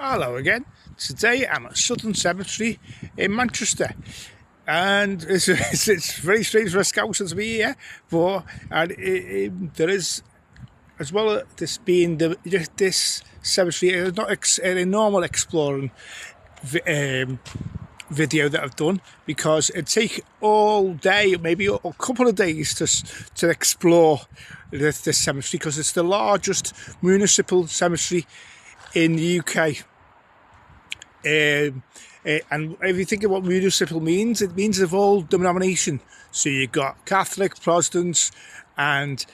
Hello again. Today I'm at Southern Cemetery in Manchester, and it's very strange for a scouser to be here, but there is, as well as this being this cemetery is not a normal exploring video that I've done, because it'd take all day, maybe a couple of days to explore this cemetery, because it's the largest municipal cemetery in the UK. And if you think of what municipal means, it means of all denomination. So you've got Catholic, Protestants, and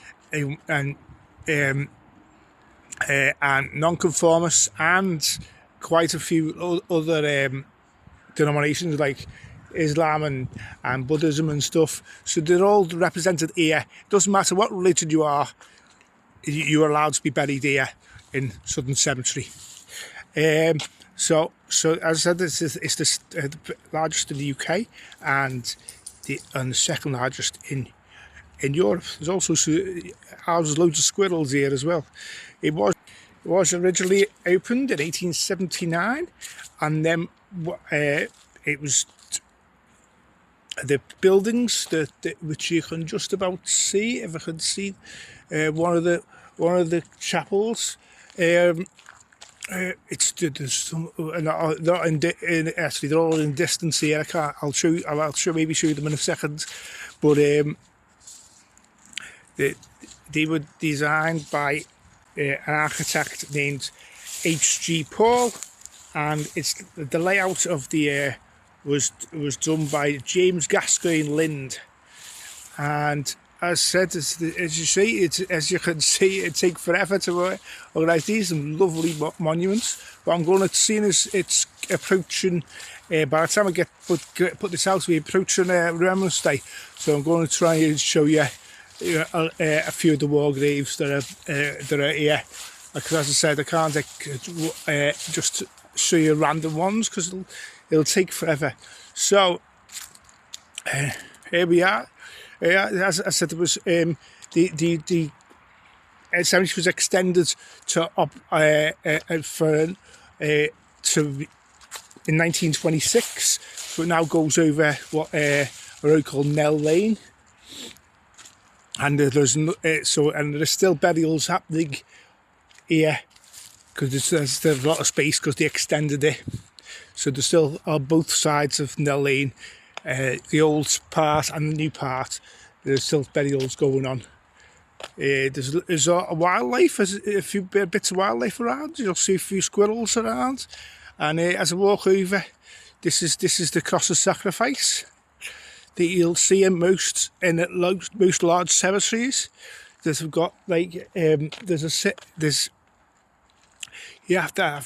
non-conformists, and quite a few other denominations like Islam and Buddhism and stuff. So they're all represented here. It doesn't matter what religion you are, you're allowed to be buried here in Southern Cemetery. So as I said, it's the largest in the UK and the second largest in Europe. There's also houses loads of squirrels here as well. It was originally opened in 1879, and then it was the buildings which you can just about see. If I could see one of the chapels. There's some not in actually they're all in distance here. I'll show you them in a second, but they were designed by an architect named H.G. Paul, and the layout of the was done by James Gascoigne Lind. And as said, as you can see, it takes forever to organise these lovely monuments. But I'm going to see as it's approaching. By the time I put this out, we're approaching Remembrance Day. So I'm going to try and show you a few of the war graves that are here. Because as I said, I can't just show you random ones because it'll take forever. So here we are. As I said, there was the cemetery was extended to in 1926, so it now goes over what a road called Nell Lane, and there's still burials happening here because there's a lot of space because they extended it. So there's still on both sides of Nell Lane. The old part and the new part, there's still burials going on. There's a wildlife, there's a few bits of wildlife around. You'll see a few squirrels around, and as I walk over, this is the cross of sacrifice that you'll see in most large cemeteries. I've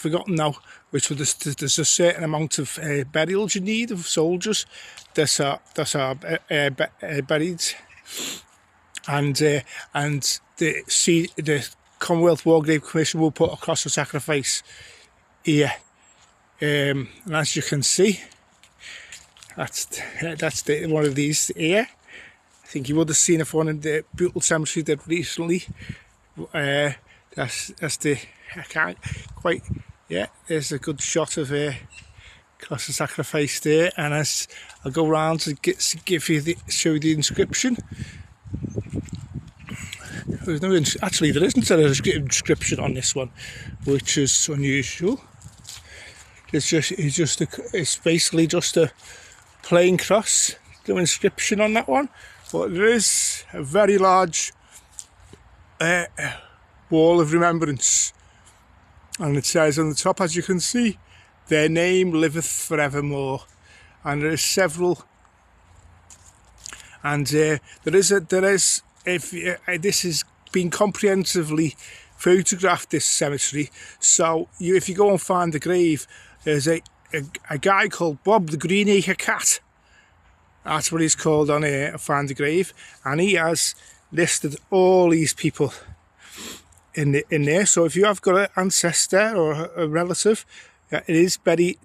forgotten now which one. There's a certain amount of burials you need of soldiers that are buried, and the Commonwealth War Grave Commission will put a cross of sacrifice here, and as you can see, that's one of these here. I think you would have seen one in the Bootle Cemetery that recently. That's the, I can't quite. Yeah, there's a good shot of a cross of sacrifice there, and as I go round to show you the inscription. Actually, there isn't an inscription on this one, which is unusual. It's basically just a plain cross, no inscription on that one, but there is a very large wall of remembrance. And it says on the top, as you can see, their name liveth forevermore. And there is several. And this has been comprehensively photographed, this cemetery. So if you go and find the grave, there's a guy called Bob the Greenacre Cat. That's what he's called on here, Find the Grave. And he has listed all these people in there. So if you have got an ancestor or a relative that is buried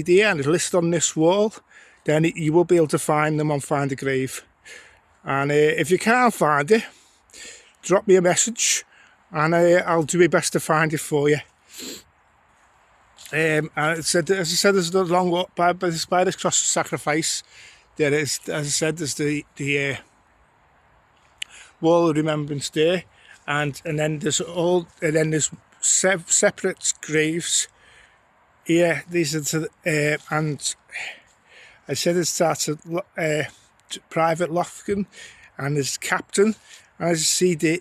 here and is listed on this wall, then you will be able to find them on Find a Grave. And if you can't find it, drop me a message and I'll do my best to find it for you. And it said, as I said, there's a long walk by this cross of sacrifice. There is, as I said, there's the wall of remembrance there, and then there's separate graves here. These are and I said it starts at Private Lofgren, and there's captain. And as you see, they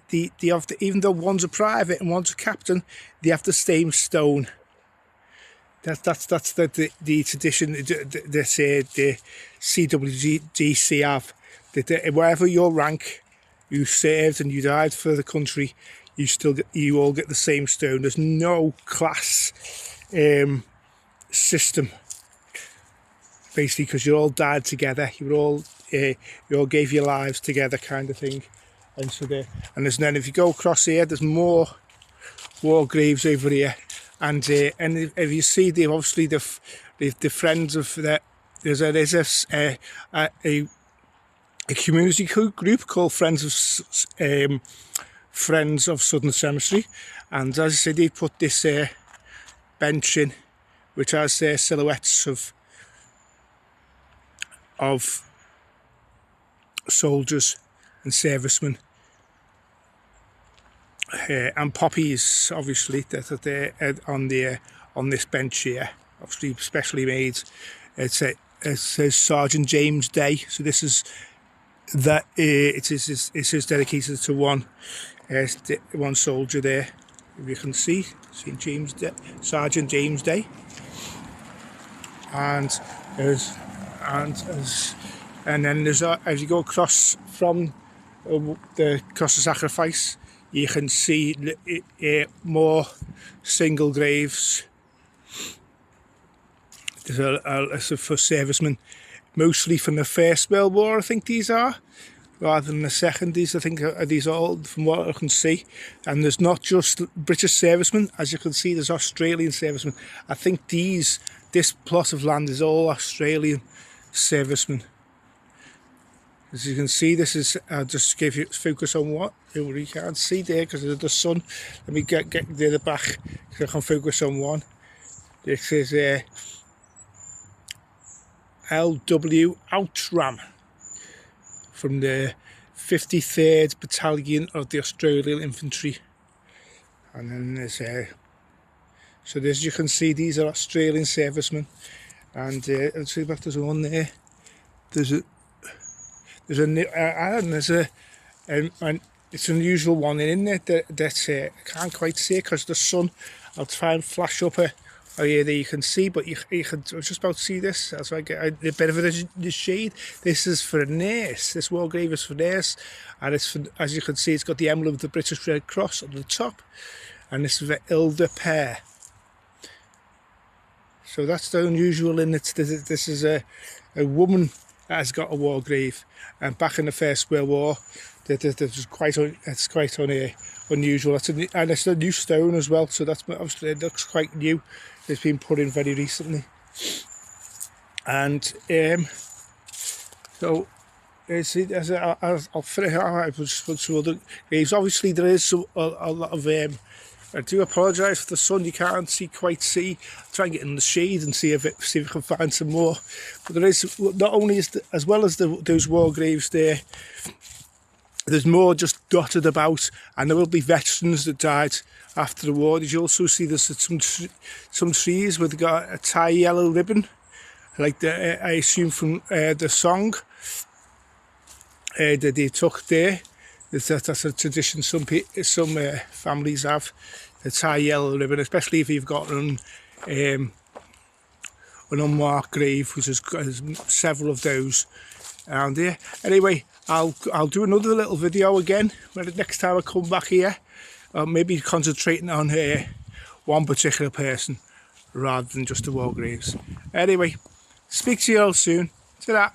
have even though one's a private and one's a captain, they have the same stone. That's the tradition that the CWGC have. That wherever your rank, you served and you died for the country, you all get the same stone. There's no class system, basically, because you all died together. You all gave your lives together, kind of thing. And so then if you go across here, there's more war graves over here. And if you see, they've obviously the friends of that. There's a community group called Friends of Southern Cemetery, and as I said, they put this bench in, which has silhouettes of soldiers and servicemen. And poppies, obviously, that they're on this bench here, obviously specially made. It says Sergeant James Day, so this is that it is dedicated to one soldier there. If you can see James Day, Sergeant James Day, and then there's as you go across from the cross of sacrifice, you can see more single graves. There's for servicemen, mostly from the First World War, I think these are, rather than the Second. These, I think, these are all from what I can see. And there's not just British servicemen, as you can see, there's Australian servicemen. I think this plot of land is all Australian servicemen. As you can see, this is, I'll just give you focus on what you can't see there because of the sun. Let me get near the back so I can focus on one. This is LW Outram from the 53rd Battalion of the Australian Infantry. And then there's so as you can see, these are Australian servicemen. And let's see if there's one there. It's an unusual one in there that I can't quite see because the sun. I'll try and flash up yeah, there you can see, but you can. I was just about to see this. That's why I get a bit of the shade. This is for a nurse. This war grave is for nurse, and it's for, as you can see, it's got the emblem of the British Red Cross on the top, and this is for Ilda Pear. So that's the unusual in it. This is a woman that has got a war grave, and back in the First World War, it's quite unusual. And it's a new stone as well, so that's obviously it looks quite new. It's been put in very recently, and so I'll finish. I was put some other graves. Obviously, there is a lot of. I do apologise for the sun. You can't quite see. I'll try and get in the shade and see if I can find some more. But there is not only as well as those war graves there. There's more just dotted about, and there will be veterans that died after the war. Did you also see there's some trees with got a tie yellow ribbon, like I assume from the song that they took there. That's a tradition some families have, the tie yellow ribbon, especially if you've got an unmarked grave, which has several of those around here. Anyway, I'll do another little video again next time I come back here, maybe concentrating on one particular person rather than just the war graves. Anyway, speak to you all soon. Ta-da.